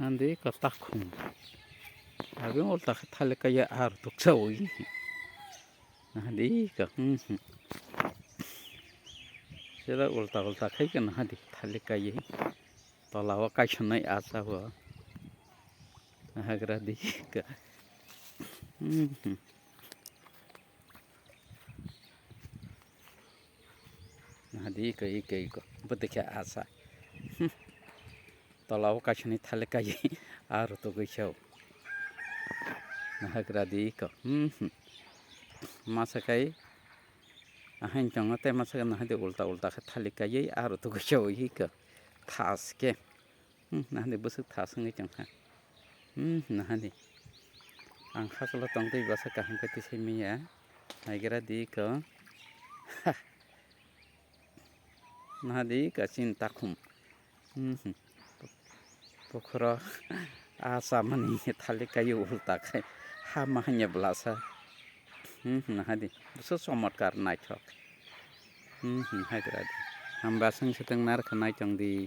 Andi ka takhum. Abi ulta thale kaya ar tuksawi. Andi ka. Sira ulta kai kan hadi thale kaya. Talawa kai shanai asa wa. Hagra di ka. Hadi kai ko. Betikya asa. Talawa kai shanai thale kaya ar tuksaw. Hagra di ka. Masakai ahain chong te masakan hadi ulta ka thali kaya ar tuksaw ka. Thas ke. Nahadi busuk thas ngi chong ha. Nahadi. Ang khasalo tong tei basa kaham pati semiya. Hagra di ka. Nahadi ka sin takhum. Pokro asa mani thali kaya ulta kai. Ha mahanya belasa. Nahadi. Busuk somot kar nai chok. Hagra di. Hamba sang seteng nar kanai chong di.